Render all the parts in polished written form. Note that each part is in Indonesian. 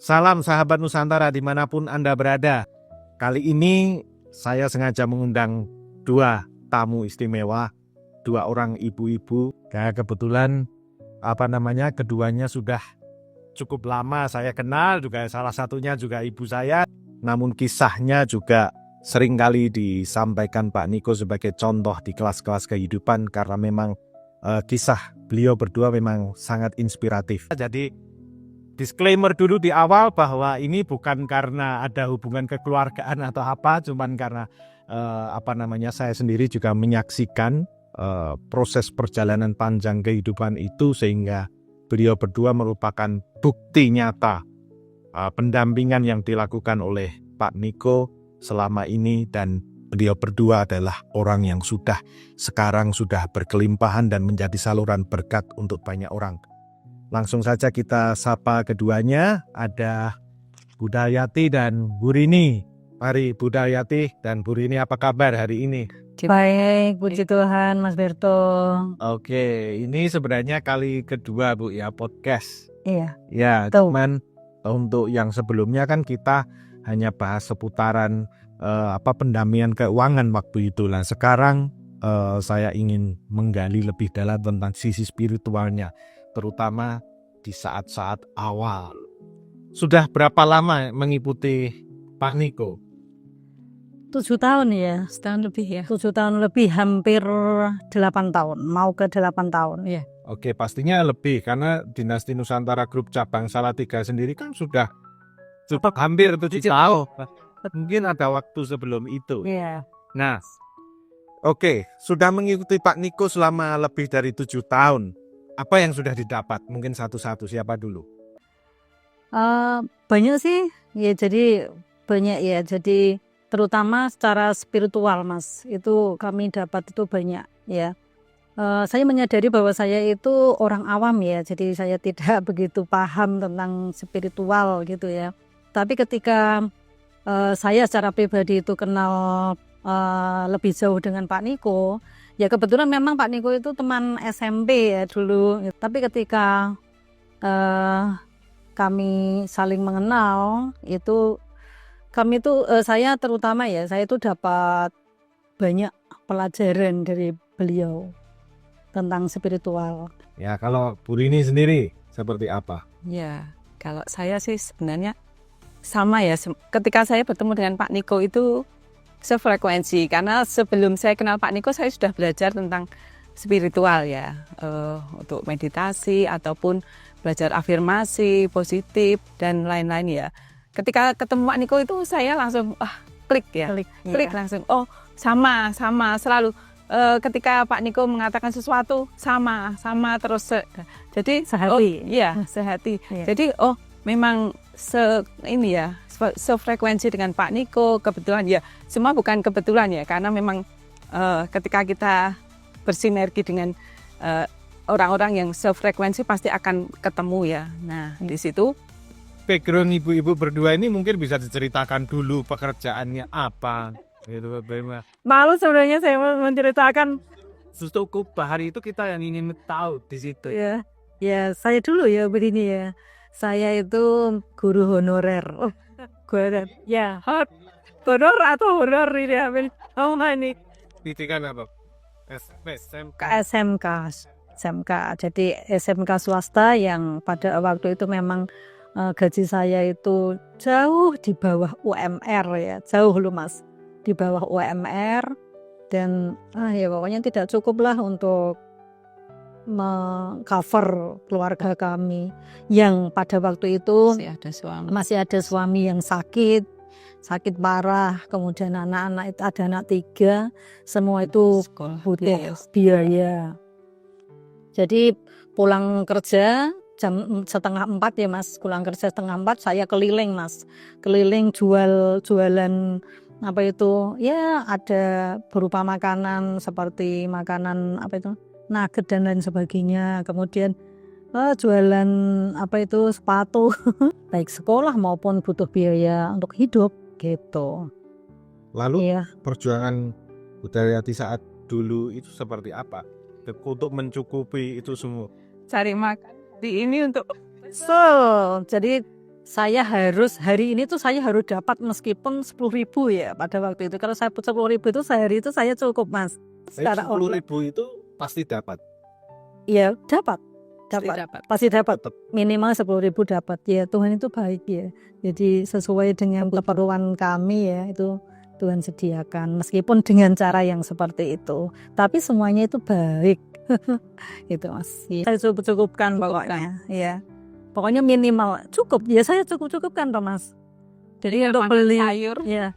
Salam sahabat Nusantara dimanapun Anda berada. Kali ini saya sengaja mengundang dua tamu istimewa, dua orang ibu-ibu. Kebetulan keduanya sudah cukup lama saya kenal, juga salah satunya juga ibu saya. Namun kisahnya juga sering kali disampaikan Pak Niko sebagai contoh di kelas-kelas kehidupan karena memang kisah beliau berdua memang sangat inspiratif. Jadi disclaimer dulu di awal bahwa ini bukan karena ada hubungan kekeluargaan atau apa, cuman karena saya sendiri juga menyaksikan proses perjalanan panjang kehidupan itu, sehingga beliau berdua merupakan bukti nyata pendampingan yang dilakukan oleh Pak Niko selama ini, dan beliau berdua adalah orang yang sekarang sudah berkelimpahan dan menjadi saluran berkat untuk banyak orang. Langsung saja kita sapa keduanya, ada Bu Daryati dan Bu Rini. Mari Bu Daryati dan Bu Rini, apa kabar hari ini? Baik, puji Tuhan Mas Berto. Oke, ini sebenarnya kali kedua Bu ya podcast. Iya. Ya, cuman untuk yang sebelumnya kan kita hanya bahas seputaran pendampingan keuangan waktu itu. Nah, sekarang saya ingin menggali lebih dalam tentang sisi spiritualnya, terutama di saat-saat awal. Sudah berapa lama mengikuti Pak Niko? 7 tahun ya. Setahun lebih ya. 7 tahun lebih, hampir 8 tahun. Mau ke 8 tahun. Iya. Oke, pastinya lebih karena Dinasti Nusantara Grup Cabang Salatiga sendiri kan sudah hampir 7 tahun. Mungkin ada waktu sebelum itu. Iya. Nah, oke, sudah mengikuti Pak Niko selama lebih dari 7 tahun. Apa yang sudah didapat? Mungkin satu-satu, siapa dulu? Banyak sih. Ya, jadi banyak ya. Jadi terutama secara spiritual, Mas. Itu kami dapat itu banyak ya. Saya menyadari bahwa saya itu orang awam ya. Jadi saya tidak begitu paham tentang spiritual gitu ya. Tapi ketika saya secara pribadi itu kenal lebih jauh dengan Pak Niko, ya kebetulan memang Pak Niko itu teman SMP ya dulu. Tapi ketika kami saling mengenal, itu kami itu saya terutama ya, saya itu dapat banyak pelajaran dari beliau tentang spiritual. Ya, kalau Bu Rini sendiri seperti apa? Ya, kalau saya sih sebenarnya sama ya. Ketika saya bertemu dengan Pak Niko itu sefrekuensi, karena sebelum saya kenal Pak Niko saya sudah belajar tentang spiritual ya, untuk meditasi ataupun belajar afirmasi positif dan lain-lain ya. Ketika ketemu Pak Niko itu saya langsung klik ya, klik langsung. Oh sama selalu. Ketika Pak Niko mengatakan sesuatu sama terus. Jadi sehati. Sehati. Iya. Jadi memang sefrekuensi dengan Pak Niko. Kebetulan ya, semua bukan kebetulan ya, karena memang ketika kita bersinergi dengan orang-orang yang sefrekuensi pasti akan ketemu ya. Nah, di situ background ibu-ibu berdua ini mungkin bisa diceritakan dulu pekerjaannya apa gitu. Malu sebenarnya saya menceritakan. Cukup hari itu kita yang ingin tahu di situ. Ya saya dulu ya begini ya. Saya itu guru honorer. Honorer. Ya, honor atau honor ini ambil. Ini. Pendidikan apa? SMK. Jadi SMK swasta yang pada waktu itu memang gaji saya itu jauh di bawah UMR ya. Jauh loh Mas. Di bawah UMR, dan ya pokoknya tidak cukup lah untuk mengcover keluarga kami yang pada waktu itu masih ada suami yang sakit parah, kemudian anak-anak itu ada anak 3, semua itu butuh biaya. Jadi pulang kerja jam 3:30 ya Mas, pulang kerja 3:30 saya keliling Mas, jualan apa itu ya, ada berupa makanan seperti makanan nugget dan lain sebagainya, kemudian jualan sepatu baik sekolah maupun butuh biaya untuk hidup gitu. Lalu perjuangan Bu Daryati saat dulu itu seperti apa untuk mencukupi itu semua? Cari makan di ini untuk jadi saya harus hari ini tuh saya harus dapat meskipun 10.000 ya pada waktu itu. Kalau saya 10.000 itu sehari itu saya cukup Mas. Secara 10.000 itu pasti dapat. ya dapat. Dapat. Pasti dapat. Tetap. Minimal 10.000 dapat ya. Tuhan itu baik ya. Jadi sesuai dengan keperluan kami ya itu Tuhan sediakan meskipun dengan cara yang seperti itu. Tapi semuanya itu baik. Itu Mas. Ya. Saya cukupkan pokoknya. Ya. Pokoknya minimal cukup. Ya saya cukupkan toh Mas. Jadi untuk beli sayur ya.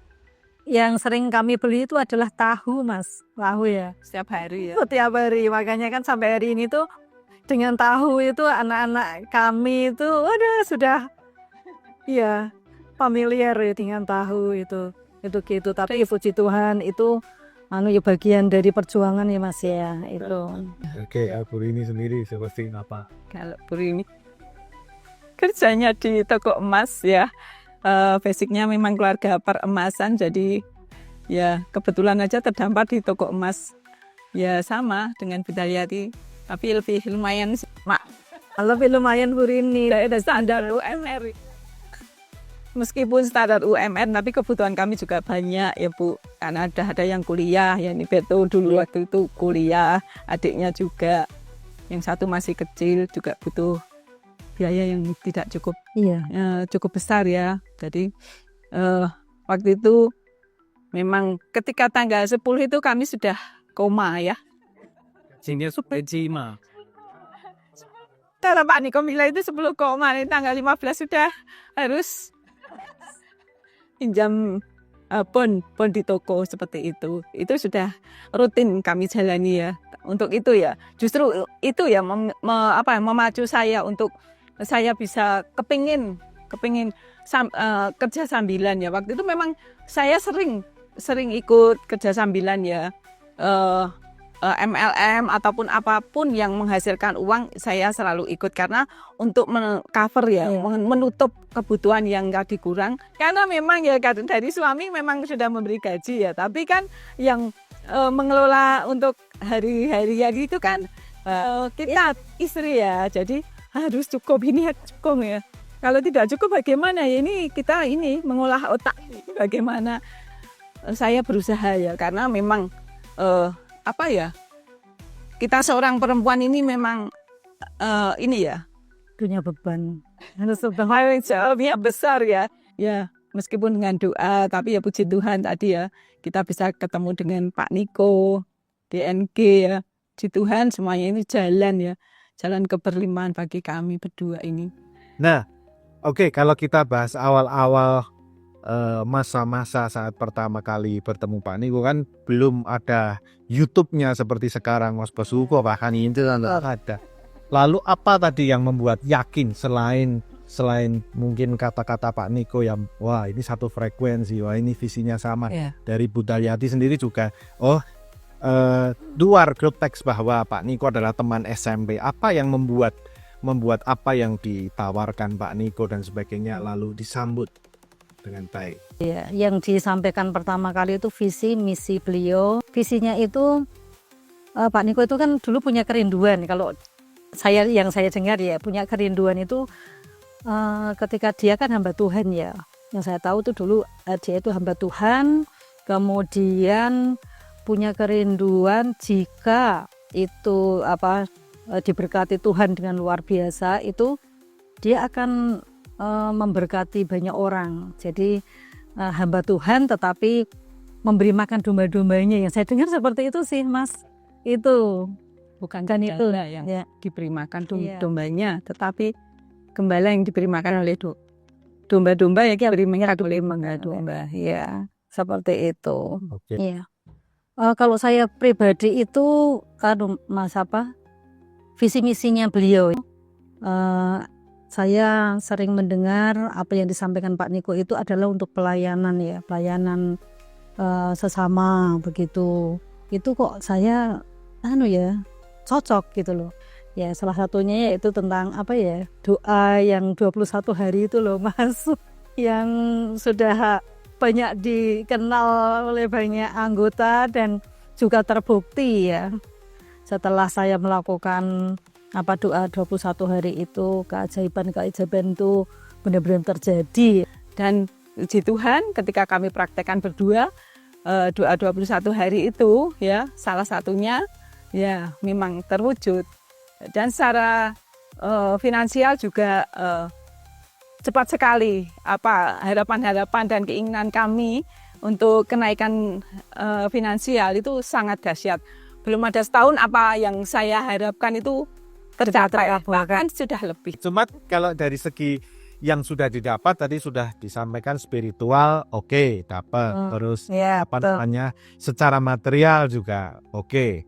Yang sering kami beli itu adalah tahu Mas. Tahu ya. setiap hari ya. Setiap hari. Makanya kan sampai hari ini tuh dengan tahu itu anak-anak kami itu sudah ya familiar ya dengan tahu itu gitu. Tapi puji Tuhan itu ya bagian dari perjuangan ya Mas ya itu. Oke, Bu Rini sendiri seperti apa? Kalau Bu Rini kerjanya di toko emas ya. Basicnya memang keluarga peremasan, jadi ya kebetulan aja terdampar di toko emas. Ya sama dengan Budalyati, tapi lebih lumayan sih, Mak. Lebih lumayan Bu Rini. Ada standar UMR. Meskipun standar UMR, tapi kebutuhan kami juga banyak ya Bu. Karena ada yang kuliah, ya ini Beto dulu waktu itu kuliah, adiknya juga. Yang satu masih kecil juga butuh biaya yang tidak cukup cukup besar ya. Jadi waktu itu memang ketika tanggal 10 itu kami sudah koma ya. Sini Cima. Cara Pak Niko bilang itu 10 koma, tanggal 15 sudah harus pinjam pon di toko seperti itu. Itu sudah rutin kami jalani ya. Untuk itu ya, justru itu ya memacu saya untuk saya bisa kepingin kerja sambilan ya. Waktu itu memang saya sering ikut kerja sambilan ya, MLM ataupun apapun yang menghasilkan uang saya selalu ikut karena untuk cover ya, menutup kebutuhan yang tadi kurang. Karena memang ya dari suami memang sudah memberi gaji ya, tapi kan yang mengelola untuk hari-hari itu kan kita istri ya, jadi harus cukup ya. Kalau tidak cukup bagaimana ya, ini kita mengolah otak bagaimana. Saya berusaha ya karena memang kita seorang perempuan ini memang punya beban. harus jawabnya besar ya. Ya meskipun dengan doa, tapi ya puji Tuhan tadi ya kita bisa ketemu dengan Pak Niko, DNG ya. Puji Tuhan semuanya ini jalan keberlimpahan bagi kami berdua ini. Nah, oke, kalau kita bahas awal-awal masa-masa saat pertama kali bertemu Pak Niko kan belum ada YouTube-nya seperti sekarang Mas Basuko, bahkan itu ada. Lalu apa tadi yang membuat yakin selain mungkin kata-kata Pak Niko yang wah ini satu frekuensi, wah ini visinya sama. Dari Budalyati sendiri juga luar grup teks bahwa Pak Niko adalah teman SMP. Apa yang membuat apa yang ditawarkan Pak Niko dan sebagainya lalu disambut dengan baik? Ya, yang disampaikan pertama kali itu visi misi beliau. Visinya itu Pak Niko itu kan dulu punya kerinduan. Kalau yang saya dengar ya punya kerinduan itu ketika dia kan hamba Tuhan ya. Yang saya tahu itu dulu dia itu hamba Tuhan, kemudian punya kerinduan jika itu diberkati Tuhan dengan luar biasa, itu dia akan memberkati banyak orang. Jadi hamba Tuhan tetapi memberi makan domba-dombanya. Yang saya dengar seperti itu sih Mas. Itu bukan kan itu yang diberi makan dombanya, tetapi gembala yang diberi makan oleh domba-domba ya kita beri makan oleh domba. Ya, seperti itu. Okay. Iya. Kalau saya pribadi itu kan visi misinya beliau. Saya sering mendengar apa yang disampaikan Pak Niko itu adalah untuk pelayanan ya, pelayanan sesama begitu. Itu kok saya cocok gitu loh. Ya salah satunya yaitu tentang doa yang 21 hari itu loh Mas, yang sudah banyak dikenal oleh banyak anggota dan juga terbukti ya. Setelah saya melakukan doa 21 hari itu, keajaiban itu benar-benar terjadi. Dan puji Tuhan ketika kami praktekkan berdua doa 21 hari itu ya salah satunya ya memang terwujud. Dan secara finansial juga cepat sekali harapan-harapan dan keinginan kami untuk kenaikan finansial itu sangat dahsyat. Belum ada setahun apa yang saya harapkan itu tercapai, bahkan sudah lebih. Cuma kalau dari segi yang sudah didapat tadi sudah disampaikan spiritual, oke, dapat. Terus apa namanya secara material juga oke.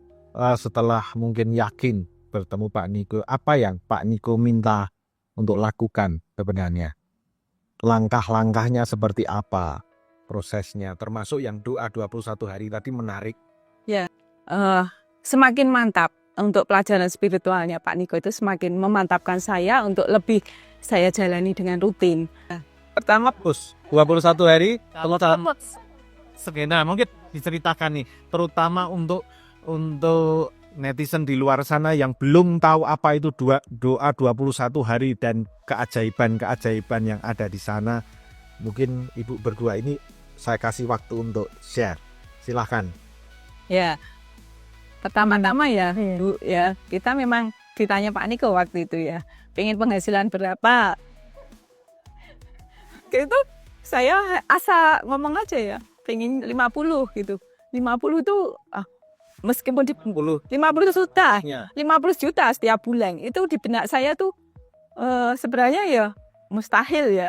Setelah mungkin yakin bertemu Pak Niko, apa yang Pak Niko minta untuk lakukan sebenarnya? Langkah-langkahnya seperti apa? Prosesnya, termasuk yang doa 21 hari tadi menarik. Semakin mantap untuk pelajaran spiritualnya Pak Niko itu semakin memantapkan saya untuk lebih saya jalani dengan rutin. Pertama, Bos, 21 hari kalau skena mungkin diceritakan nih, terutama untuk netizen di luar sana yang belum tahu apa itu doa 21 hari dan keajaiban-keajaiban yang ada di sana. Mungkin Ibu berdua ini saya kasih waktu untuk share. Silahkan. Ya, pertama-tama ya, Bu, ya kita memang ditanya Pak Niko waktu itu ya, pengen penghasilan berapa? Gitu, saya asa ngomong aja ya, pengen 50 gitu. 50 tuh meskipun di 50 juta, ya. 50 juta setiap bulan itu di benak saya tuh sebenarnya ya mustahil ya.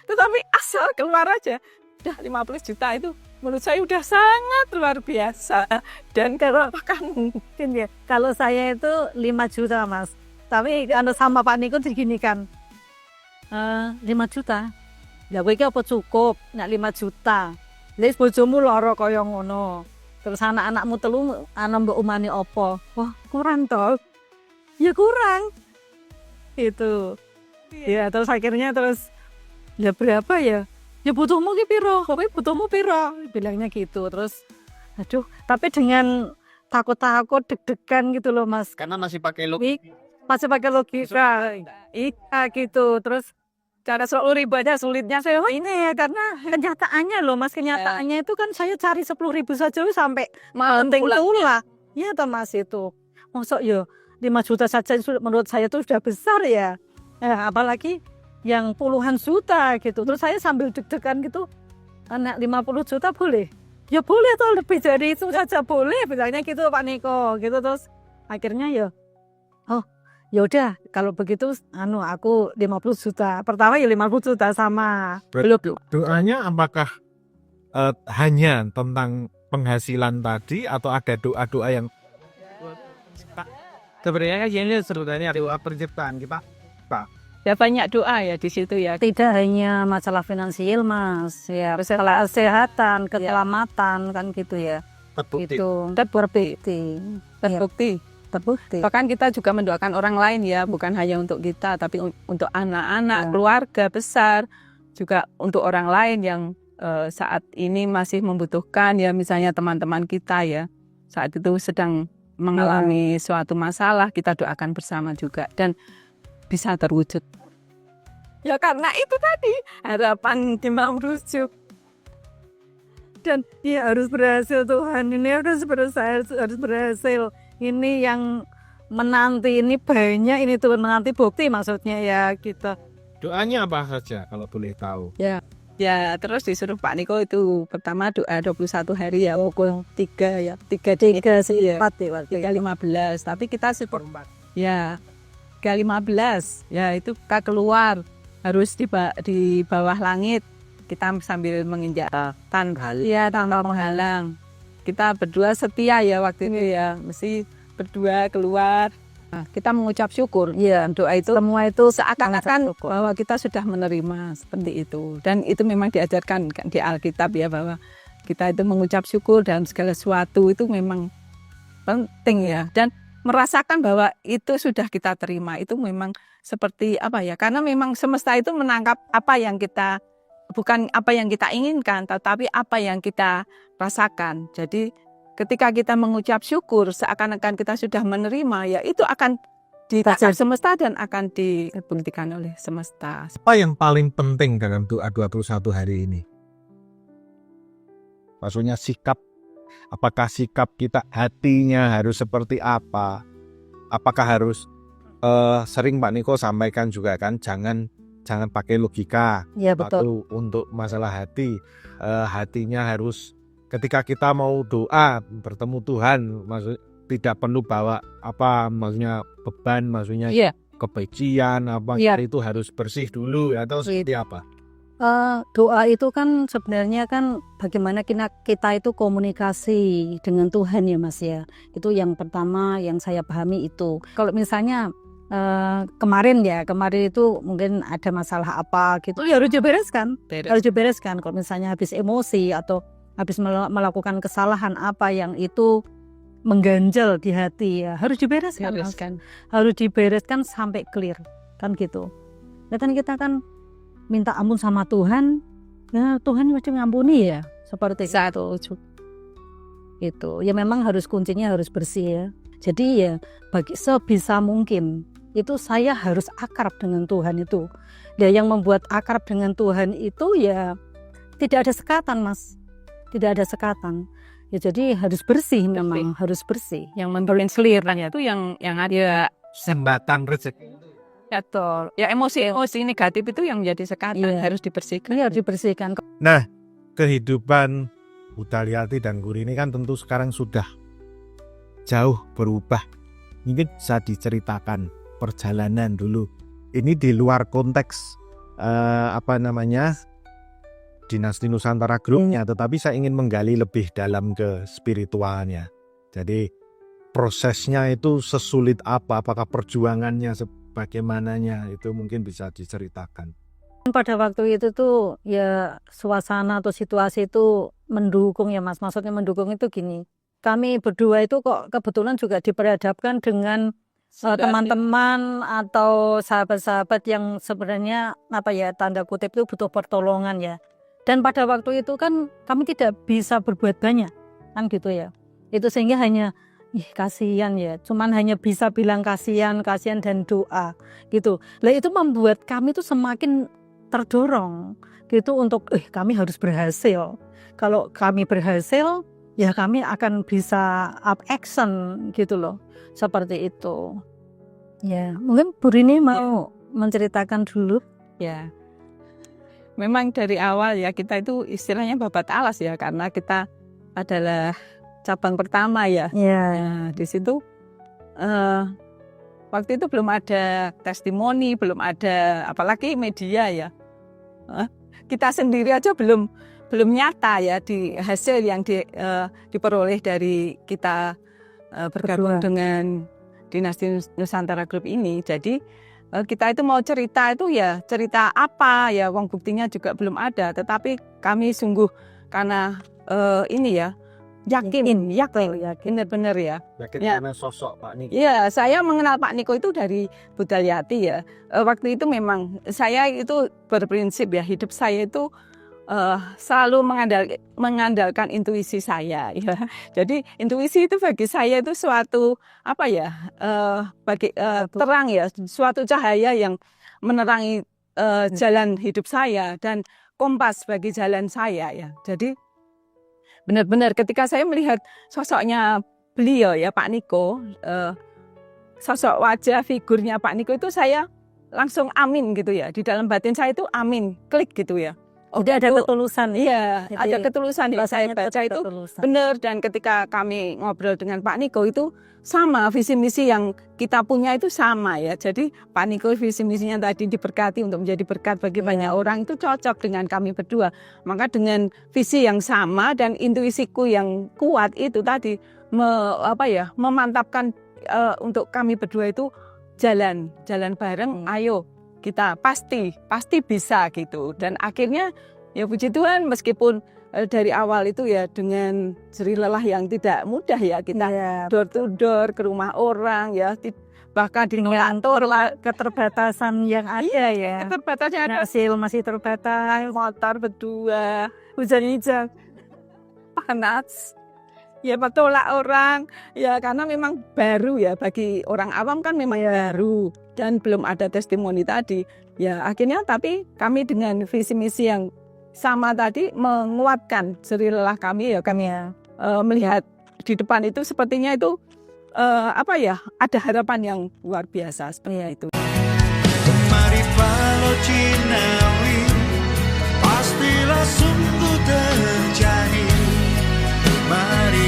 Tetapi asal keluar aja, udah 50 juta itu menurut saya udah sangat luar biasa. Dan kalau apakah mungkin ya? Kalau saya itu 5 juta Mas, tapi sama Pak Niko diginikan 5 juta. Ya kowe iki apa cukup nek 5 juta. Wis bojomu lara kaya ngono. Terus anak-anakmu telu ana mbok umani apa? Wah, kurang toh. Ya kurang. Itu. Ya terus akhirnya ya berapa ya? Ya butuhmu ki piro? Kowe butuhmu piro? Bilangnya gitu. Terus aduh, tapi dengan takut-takut deg-degan gitu loh Mas. Karena masih pakai logika. Masih pakai logika. Iya gitu. Terus cara 10.000 aja sulitnya saya ini ya karena kenyataannya loh Mas, kenyataannya itu kan saya cari 10.000 saja sampai penting tulah. Iya toh Mas itu. Masuk ya 5 juta saja menurut saya itu sudah besar ya. Apalagi yang puluhan juta gitu. Terus saya sambil deg-degan gitu, anak 50 juta boleh? Ya boleh atau lebih dari itu saja boleh, bilangnya gitu Pak Niko gitu. Terus akhirnya ya ya udah kalau begitu aku 50 juta. Pertama ya 50 juta sama. Belum. Doanya apakah hanya tentang penghasilan tadi atau ada doa-doa yang sebenarnya ini sebetulnya doa penciptaan kita, Pak? Ya banyak doa ya di situ ya. Tidak hanya masalah finansial Mas, ya masalah kesehatan, keselamatan kan gitu ya. Terbukti. Itu terbukti. Bahkan kita juga mendoakan orang lain ya, bukan hanya untuk kita, tapi untuk anak-anak, keluarga besar, juga untuk orang lain yang saat ini masih membutuhkan ya, misalnya teman-teman kita ya, saat itu sedang mengalami suatu masalah, kita doakan bersama juga dan bisa terwujud. Ya karena itu tadi harapan Imam Rujuk. Dan ya harus berhasil Tuhan, ini harus berhasil. Ini yang menanti ini banyak, ini Tuhan menanti bukti maksudnya ya kita. Doanya apa saja kalau boleh tahu? Ya terus disuruh Pak Niko itu pertama doa 21 hari ya, pukul 3 ya. 3 sih ya. 3.15. Tapi kita seperempat. Ya. 3.15 ya itu kita keluar harus di bawah langit kita sambil menginjak tanpa menghalang. Kita berdua setia ya waktu itu ya, mesti berdua keluar. Nah, kita mengucap syukur. Ya, doa itu semua itu seakan-akan bahwa kita sudah menerima seperti itu. Dan itu memang diajarkan di Alkitab ya bahwa kita itu mengucap syukur dalam segala sesuatu itu memang penting ya. Dan merasakan bahwa itu sudah kita terima itu memang seperti apa ya? Karena memang semesta itu menangkap apa yang kita bukan apa yang kita inginkan, tetapi apa yang kita rasakan. Jadi ketika kita mengucap syukur seakan-akan kita sudah menerima, ya itu akan ditakdir semesta dan akan dibuktikan oleh semesta. Apa yang paling penting dalam doa 21 hari ini? Maksudnya sikap, apakah sikap kita hatinya harus seperti apa? Apakah harus sering Pak Niko sampaikan juga kan, jangan pakai logika. Ya betul. Waktu untuk masalah hati, hatinya harus ketika kita mau doa bertemu Tuhan, maksud tidak perlu bawa maksudnya beban, maksudnya Iya. kebencian Iya. itu harus bersih dulu atau seperti apa? Doa itu kan sebenarnya kan bagaimana kita itu komunikasi dengan Tuhan ya Mas ya. Itu yang pertama yang saya pahami itu. Kalau misalnya kemarin itu mungkin ada masalah apa gitu ya harus dibereskan. Harus dibereskan. Kalau misalnya habis emosi atau habis melakukan kesalahan apa yang itu mengganjal di hati ya harus dibereskan. Harus dibereskan sampai clear kan gitu. Dan kan kita kan minta ampun sama Tuhan, ya Tuhan mesti ngampuni ya seperti itu. Itu ya memang kuncinya harus bersih ya. Jadi ya bagi sebisa mungkin itu saya harus akrab dengan Tuhan itu. Dan yang membuat akrab dengan Tuhan itu ya tidak ada sekatan Mas, tidak ada sekatan. Ya jadi harus bersih memang harus bersih. Yang memperlinslir itu yang ada Sembatan rezeki. ya toh. Ya emosi negatif itu yang menjadi sekatan harus dibersihkan. Ini harus dibersihkan. Nah, kehidupan Hutaliati dan Guri ini kan tentu sekarang sudah jauh berubah. Mungkin bisa diceritakan perjalanan dulu. Ini di luar konteks Dinasti Nusantara Groupnya, tetapi saya ingin menggali lebih dalam ke spiritualnya. Jadi prosesnya itu sesulit apa? Apakah perjuangannya bagaimananya itu mungkin bisa diceritakan. Pada waktu itu tuh ya suasana atau situasi itu mendukung ya Mas. Maksudnya mendukung itu gini. Kami berdua itu kok kebetulan juga diperhadapkan dengan teman-teman atau sahabat-sahabat yang sebenarnya tanda kutip itu butuh pertolongan ya. Dan pada waktu itu kan kami tidak bisa berbuat banyak kan gitu ya. Itu sehingga hanya kasihan ya, cuman hanya bisa bilang kasihan dan doa gitu. Lah itu membuat kami tuh semakin terdorong gitu untuk kami harus berhasil. Kalau kami berhasil ya kami akan bisa up action gitu loh. Seperti itu. Ya, mungkin Bu Rini mau menceritakan dulu. Ya. Memang dari awal ya kita itu istilahnya babat alas ya, karena kita adalah cabang pertama ya. Nah, di situ waktu itu belum ada testimoni, belum ada apalagi media ya. Kita sendiri aja belum nyata ya di hasil yang diperoleh dari kita bergabung dengan Dinasti Nusantara Group ini. Jadi kita itu mau cerita itu ya cerita apa ya, wong buktinya juga belum ada. Tetapi kami sungguh karena yakin benar-benar ya. Yakin karena sosok Pak Niko. Iya, saya mengenal Pak Niko itu dari Hutaliati ya. Waktu itu memang saya itu berprinsip ya, hidup saya itu selalu mengandalkan intuisi saya ya. Jadi intuisi itu bagi saya itu suatu terang ya, suatu cahaya yang menerangi jalan hidup saya dan kompas bagi jalan saya ya. Jadi benar-benar ketika saya melihat sosoknya beliau ya Pak Niko, sosok wajah figurnya Pak Niko itu saya langsung amin gitu ya. Di dalam batin saya itu amin, klik gitu ya. Jadi ada ketulusan. Iya, ada ketulusan yang saya baca itu benar. Dan ketika kami ngobrol dengan Pak Niko itu sama, visi misi yang kita punya itu sama ya. Jadi Pak Niko visi misinya tadi diberkati untuk menjadi berkat bagi banyak orang, itu cocok dengan kami berdua. Maka dengan visi yang sama dan intuisiku yang kuat itu tadi memantapkan untuk kami berdua itu jalan bareng. Ayo kita pasti bisa gitu. Dan akhirnya ya puji Tuhan, meskipun dari awal itu ya dengan jerih lelah yang tidak mudah ya, kita door to door ke rumah orang ya, bahkan di kantor keterbatasan yang ada ya. Keterbatasan ada, hasil masih terbatas, motor berdua, hujan-hujan, panas. ya petolak orang ya, karena memang baru ya, bagi orang awam kan memang baru dan belum ada testimoni tadi ya. Akhirnya tapi kami dengan visi misi yang sama tadi menguatkan jerih lelah kami ya, kami melihat di depan itu sepertinya itu ada harapan yang luar biasa seperti itu. Mari walau Cinawi pastilah sungguh terjadi. Mari